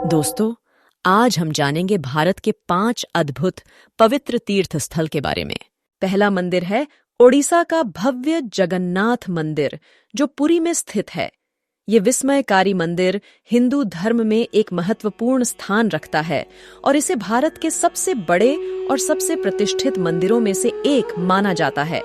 दोस्तों, आज हम जानेंगे भारत के 5 अद्भुत पवित्र तीर्थ स्थल के बारे में। पहला मंदिर है ओडिशा का भव्य जगन्नाथ मंदिर, जो पुरी में स्थित है। ये विस्मयकारी मंदिर हिंदू धर्म में एक महत्वपूर्ण स्थान रखता है और इसे भारत के सबसे बड़े और सबसे प्रतिष्ठित मंदिरों में से एक माना जाता है।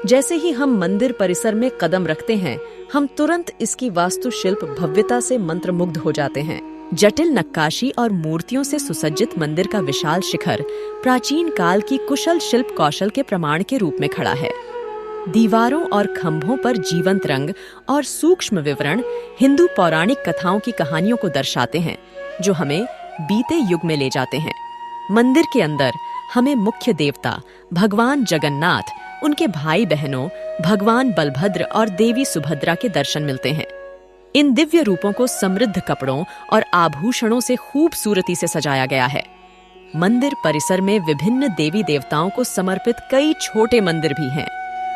जैसे ही हम मंदिर परिसर में कदम रखते हैं, हम तुरंत इसकी वास्तुशिल्प भव्यता से मंत्रमुग्ध हो जाते हैं। जटिल नक्काशी और मूर्तियों से सुसज्जित मंदिर का विशाल शिखर प्राचीन काल की कुशल शिल्प कौशल के प्रमाण के रूप में खड़ा है। दीवारों और खंभों पर जीवंत रंग और सूक्ष्म विवरण हिंदू पौराणिक कथाओं की कहानियों को दर्शाते हैं, जो हमें बीते युग में ले जाते हैं। मंदिर के अंदर हमें मुख्य देवता भगवान जगन्नाथ, उनके भाई बहनों भगवान बलभद्र और देवी सुभद्रा के दर्शन मिलते हैं। इन दिव्य रूपों को समृद्ध कपड़ों और आभूषणों से खूबसूरती से सजाया गया है। मंदिर परिसर में विभिन्न देवी देवताओं को समर्पित कई छोटे मंदिर भी हैं,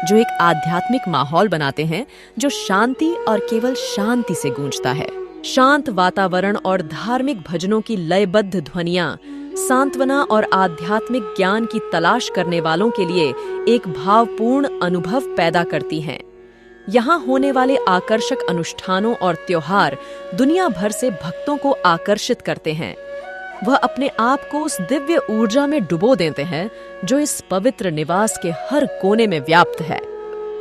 जो एक आध्यात्मिक माहौल बनाते हैं जो शांति और केवल शांति से गूंजता है। शांत वातावरण और धार्मिक भजनों की लयबद्ध ध्वनियां सांत्वना और आध्यात्मिक ज्ञान की तलाश करने वालों के लिए एक भावपूर्ण अनुभव पैदा करती हैं। यहाँ होने वाले आकर्षक अनुष्ठानों और त्योहार दुनिया भर से भक्तों को आकर्षित करते हैं। वह अपने आप को उस दिव्य ऊर्जा में डुबो देते हैं जो इस पवित्र निवास के हर कोने में व्याप्त है।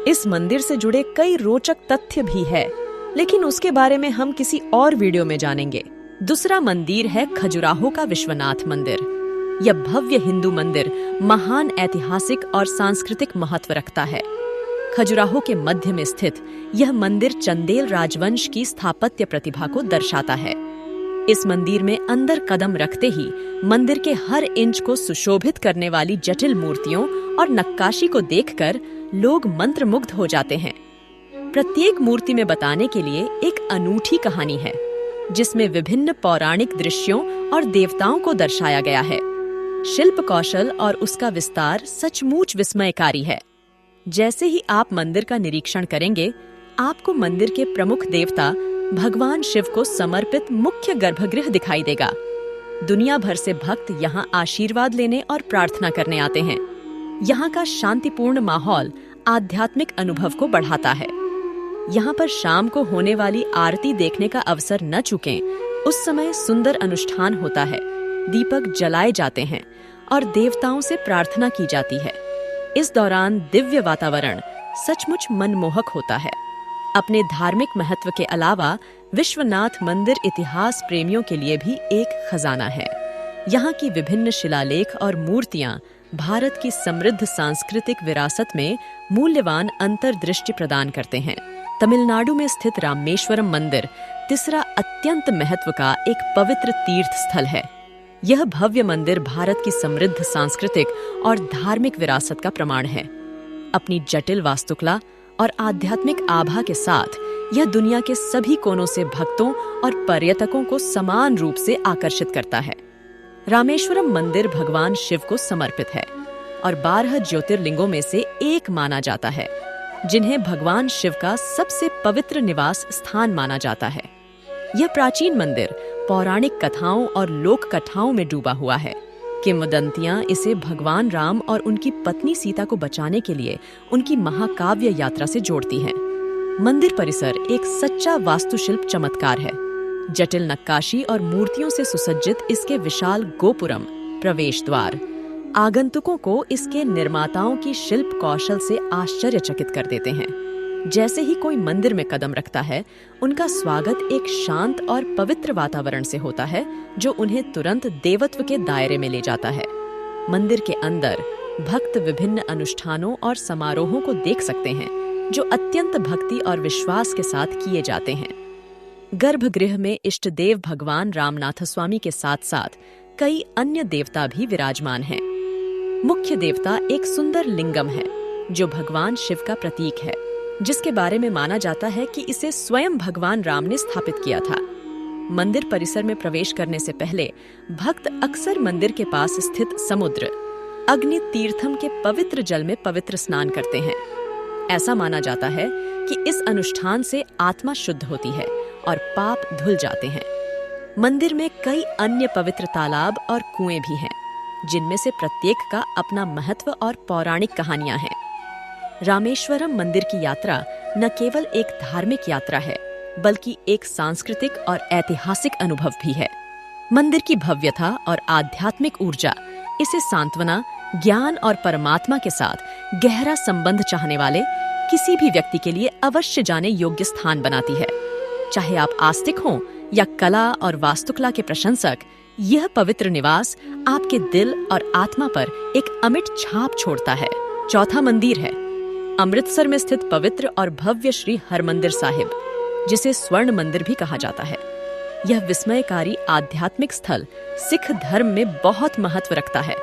इस मंदिर से जुड़े कई रोचक तथ्य भी है, लेकिन उसके बारे में हम किसी और वीडियो में जानेंगे। दूसरा मंदिर है खजुराहो का विश्वनाथ मंदिर। यह भव्य हिंदू मंदिर महान ऐतिहासिक और सांस्कृतिक महत्व रखता है। खजुराहो के मध्य में स्थित यह मंदिर चंदेल राजवंश की स्थापत्य प्रतिभा को दर्शाता है। इस मंदिर में अंदर कदम रखते ही मंदिर के हर इंच को सुशोभित करने वाली जटिल मूर्तियों और नक्काशी को देखकर लोग मंत्रमुग्ध हो जाते हैं। प्रत्येक मूर्ति में बताने के लिए एक अनूठी कहानी है, जिसमें विभिन्न पौराणिक दृश्यों और देवताओं को दर्शाया गया है। शिल्प कौशल और उसका विस्तार सचमुच विस्मयकारी है। जैसे ही आप मंदिर का निरीक्षण करेंगे, आपको मंदिर के प्रमुख देवता भगवान शिव को समर्पित मुख्य गर्भगृह दिखाई देगा। दुनिया भर से भक्त यहाँ आशीर्वाद लेने और प्रार्थना करने आते हैं। यहाँ का शांतिपूर्ण माहौल आध्यात्मिक अनुभव को बढ़ाता है। यहाँ पर शाम को होने वाली आरती देखने का अवसर न चूकें। उस समय सुंदर अनुष्ठान होता है, दीपक जलाए जाते हैं और देवताओं से प्रार्थना की जाती है। इस दौरान दिव्य वातावरण सचमुच मनमोहक होता है। अपने धार्मिक महत्व के अलावा विश्वनाथ मंदिर इतिहास प्रेमियों के लिए भी एक खजाना है। यहाँ की विभिन्न शिलालेख और मूर्तियाँ भारत की समृद्ध सांस्कृतिक विरासत में मूल्यवान अंतर्दृष्टि प्रदान करते हैं। तमिलनाडु में स्थित रामेश्वरम मंदिर तीसरा अत्यंत महत्व का एक पवित्र तीर्थ स्थल है। यह भव्य मंदिर भारत की समृद्ध सांस्कृतिक और धार्मिक विरासत का प्रमाण है। अपनी जटिल वास्तुकला और आध्यात्मिक आभा के साथ यह दुनिया के सभी कोनों से भक्तों और पर्यटकों को समान रूप से आकर्षित करता है। रामेश्वरम मंदिर भगवान शिव को समर्पित है और 12 ज्योतिर्लिंगों में से एक माना जाता है, जिन्हें भगवान शिव का सबसे पवित्र निवास स्थान माना जाता है। यह प्राचीन मंदिर पौराणिक कथाओं और लोक कथाओं में डूबा हुआ है। किंवदंतियां इसे भगवान राम और उनकी पत्नी सीता को बचाने के लिए उनकी महाकाव्य यात्रा से जोड़ती हैं। मंदिर परिसर एक सच्चा वास्तुशिल्प चमत्कार है। जटिल नक्काशी और मूर्तियों से सुसज्जित इसके विशाल गोपुरम प्रवेश द्वार आगंतुकों को इसके निर्माताओं की शिल्प कौशल से आश्चर्यचकित कर देते हैं। जैसे ही कोई मंदिर में कदम रखता है, उनका स्वागत एक शांत और पवित्र वातावरण से होता है, जो उन्हें तुरंत देवत्व के दायरे में ले जाता है। मंदिर के अंदर भक्त विभिन्न अनुष्ठानों और समारोहों को देख सकते हैं, जो अत्यंत भक्ति और विश्वास के साथ किए जाते हैं। गर्भगृह में इष्टदेव भगवान रामनाथस्वामी के साथ साथ कई अन्य देवता भी विराजमान हैं। मुख्य देवता एक सुंदर लिंगम है, जो भगवान शिव का प्रतीक है, जिसके बारे में माना जाता है कि इसे स्वयं भगवान राम ने स्थापित किया था। मंदिर परिसर में प्रवेश करने से पहले भक्त अक्सर मंदिर के पास स्थित समुद्र अग्नि तीर्थम के पवित्र जल में पवित्र स्नान करते हैं। ऐसा माना जाता है कि इस अनुष्ठान से आत्मा शुद्ध होती है और पाप धुल जाते हैं। मंदिर में कई अन्य पवित्र तालाब और कुएं भी हैं, जिनमें से प्रत्येक का अपना महत्व और पौराणिक कहानियां हैं। रामेश्वरम मंदिर की यात्रा न केवल एक धार्मिक यात्रा है, बल्कि एक सांस्कृतिक और ऐतिहासिक अनुभव भी है। मंदिर की भव्यता और आध्यात्मिक ऊर्जा इसे सांत्वना, ज्ञान और परमात्मा के साथ गहरा संबंध चाहने वाले किसी भी व्यक्ति के लिए अवश्य जाने योग्य स्थान बनाती है। चाहे आप आस्तिक हों या कला और वास्तुकला के प्रशंसक, यह पवित्र निवास आपके दिल और आत्मा पर एक अमिट छाप छोड़ता है। चौथा मंदिर है अमृतसर में स्थित पवित्र और भव्य श्री हरमंदिर साहिब, जिसे स्वर्ण मंदिर भी कहा जाता है। यह विस्मयकारी आध्यात्मिक स्थल सिख धर्म में बहुत महत्व रखता है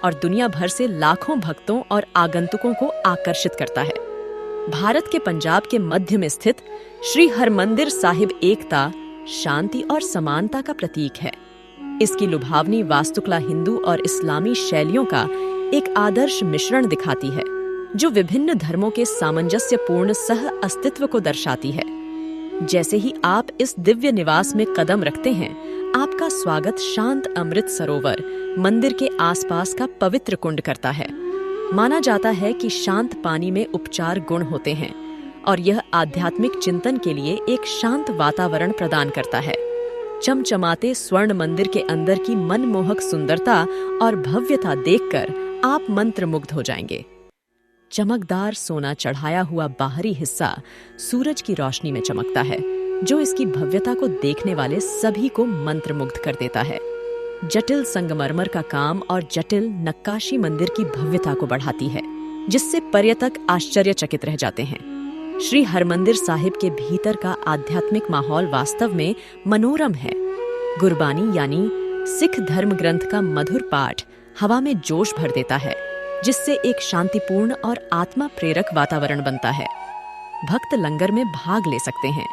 और दुनिया भर से लाखों भक्तों और आगंतुकों को आकर्षित करता है। भारत के पंजाब के मध्य में स्थित श्री हरमंदिर साहिब एकता, शांति और समानता का प्रतीक है। इसकी लुभावनी वास्तुकला हिंदू और इस्लामी शैलियों का एक आदर्श मिश्रण दिखाती है, जो विभिन्न धर्मों के सामंजस्यपूर्ण सह अस्तित्व को दर्शाती है। जैसे ही आप इस दिव्य निवास में कदम रखते हैं, आपका स्वागत शांत अमृत सरोवर, मंदिर के आसपास का पवित्र कुंड करता है। माना जाता है कि शांत पानी में उपचार गुण होते हैं और यह आध्यात्मिक चिंतन के लिए एक शांत वातावरण प्रदान करता है। चमचमाते स्वर्ण मंदिर के अंदर की मनमोहक सुंदरता और भव्यता देखकर आप मंत्रमुग्ध हो जाएंगे। चमकदार सोना चढ़ाया हुआ बाहरी हिस्सा सूरज की रोशनी में चमकता है, जो इसकी भव्यता को देखने वाले सभी को मंत्रमुग्ध कर देता है। जटिल संगमरमर का काम और जटिल नक्काशी मंदिर की भव्यता को बढ़ाती है, जिससे पर्यटक आश्चर्यचकित रह जाते हैं। श्री हरमंदिर साहिब के भीतर का आध्यात्मिक माहौल वास्तव में मनोरम है। गुरबानी यानी सिख धर्म ग्रंथ का मधुर पाठ हवा में जोश भर देता है, जिससे एक शांतिपूर्ण और आत्मा प्रेरक वातावरण बनता है। भक्त लंगर में भाग ले सकते हैं,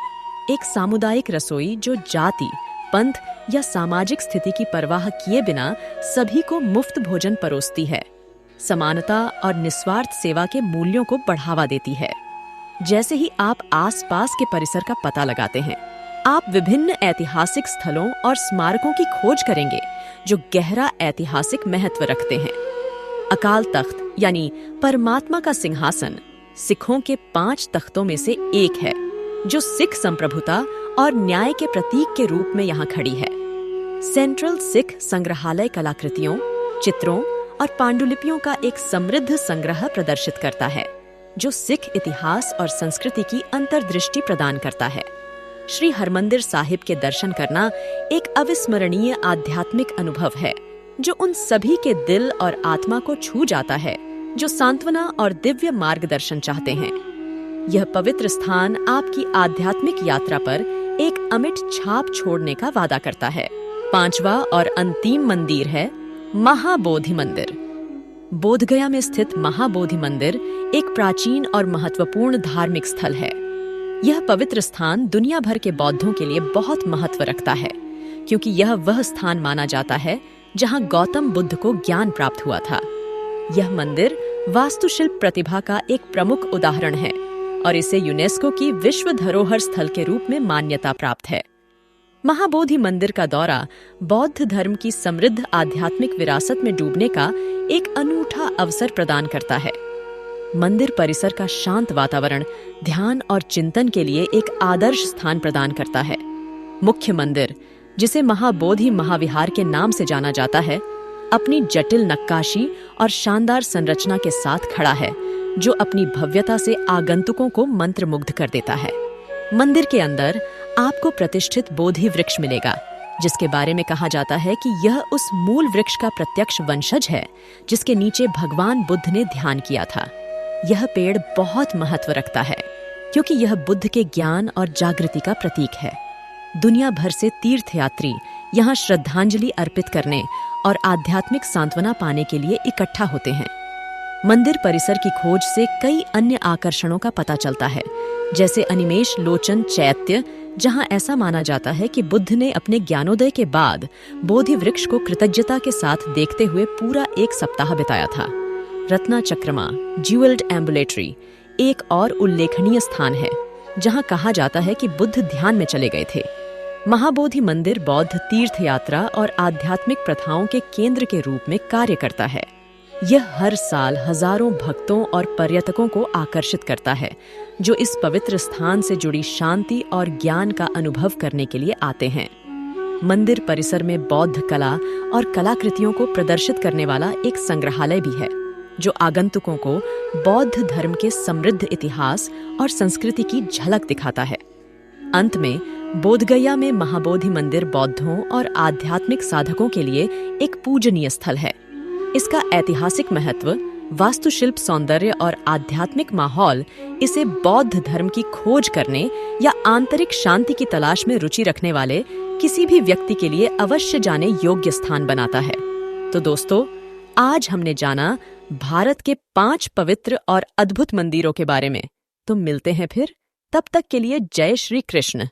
एक सामुदायिक रसोई जो जाति, पंथ या सामाजिक स्थिति की परवाह किए बिना सभी को मुफ्त भोजन परोसती है। समानता और निस्वार्थ सेवा के मूल्यों को बढ़ावा देती है। जैसे ही आप आसपास के परिसर का पता लगाते हैं, आप विभिन्न ऐतिहासिक स्थलों और स्मारकों की खोज करेंगे जो गहरा ऐतिहासिक महत्व रखते हैं। अकाल तख्त यानी परमात्मा का सिंहासन सिखों के 5 तख्तों में से एक है, जो सिख संप्रभुता और न्याय के प्रतीक के रूप में यहाँ खड़ी है। सेंट्रल सिख संग्रहालय कलाकृतियों, चित्रों और पांडुलिपियों का एक समृद्ध संग्रह प्रदर्शित करता है, जो सिख इतिहास और संस्कृति की अंतर्दृष्टि प्रदान करता है। श्री हरमंदिर साहिब के दर्शन करना एक अविस्मरणीय आध्यात्मिक अनुभव है, जो उन सभी के दिल और आत्मा को छू जाता है जो सांत्वना और दिव्य मार्गदर्शन चाहते हैं। यह पवित्र स्थान आपकी आध्यात्मिक यात्रा पर एक अमिट छाप छोड़ने का वादा करता है। 5वां और अंतिम मंदिर है महाबोधि मंदिर। बोधगया में स्थित महाबोधि मंदिर एक प्राचीन और महत्वपूर्ण धार्मिक स्थल है। यह पवित्र स्थान दुनिया भर के बौद्धों के लिए बहुत महत्व रखता है, क्योंकि यह वह स्थान माना जाता है जहां गौतम बुद्ध को ज्ञान प्राप्त हुआ था। यह मंदिर वास्तुशिल्प प्रतिभा का एक प्रमुख उदाहरण है और इसे यूनेस्को की विश्व धरोहर स्थल के रूप में मान्यता प्राप्त है। महाबोधि मंदिर का दौरा बौद्ध धर्म की समृद्ध आध्यात्मिक विरासत में डूबने का एक अनूठा अवसर प्रदान करता है। मंदिर परिसर का शांत वातावरण ध्यान और चिंतन के लिए एक आदर्श स्थान प्रदान करता है। मुख्य मंदिर, जिसे महाबोधि महाविहार के नाम से जाना जाता है, अपनी जटिल नक्काशी और शानदार संरचना के साथ खड़ा है, जो अपनी भव्यता से आगंतुकों को मंत्रमुग्ध कर देता है। मंदिर के अंदर आपको प्रतिष्ठित बोधि वृक्ष मिलेगा, जिसके बारे में कहा जाता है कि यह उस मूल वृक्ष का प्रत्यक्ष वंशज है जिसके नीचे भगवान बुद्ध ने ध्यान किया था। यह पेड़ बहुत महत्व रखता है, क्योंकि यह बुद्ध के ज्ञान और जागृति का प्रतीक है। दुनिया भर से तीर्थयात्री यहाँ श्रद्धांजलि अर्पित करने और आध्यात्मिक सांत्वना पाने के लिए इकट्ठा होते हैं। मंदिर परिसर की खोज से कई अन्य आकर्षणों का पता चलता है, जैसे अनिमेष लोचन चैत्य, जहां ऐसा माना जाता है कि बुद्ध ने अपने ज्ञानोदय के बाद बोधि वृक्ष को कृतज्ञता के साथ देखते हुए पूरा 1 सप्ताह बिताया था। रत्ना चक्रमा ज्यूएल्ड एम्बुलेटरी एक और उल्लेखनीय स्थान है, जहां कहा जाता है कि बुद्ध ध्यान में चले गए थे। महाबोधि मंदिर बौद्ध तीर्थ यात्रा और आध्यात्मिक प्रथाओं के केंद्र के रूप में कार्य करता है। यह हर साल हजारों भक्तों और पर्यटकों को आकर्षित करता है, जो इस पवित्र स्थान से जुड़ी शांति और ज्ञान का अनुभव करने के लिए आते हैं। मंदिर परिसर में बौद्ध कला और कलाकृतियों को प्रदर्शित करने वाला एक संग्रहालय भी है, जो आगंतुकों को बौद्ध धर्म के समृद्ध इतिहास और संस्कृति की झलक दिखाता है। अंत में बोधगया में महाबोधि मंदिर बौद्धों और आध्यात्मिक साधकों के लिए एक पूजनीय स्थल है। इसका ऐतिहासिक महत्व, वास्तुशिल्प सौंदर्य और आध्यात्मिक माहौल इसे बौद्ध धर्म की खोज करने या आंतरिक शांति की तलाश में रुचि रखने वाले किसी भी व्यक्ति के लिए अवश्य जाने योग्य स्थान बनाता है। तो दोस्तों, आज हमने जाना भारत के 5 पवित्र और अद्भुत मंदिरों के बारे में। तो मिलते हैं फिर, तब तक के लिए जय श्री कृष्ण।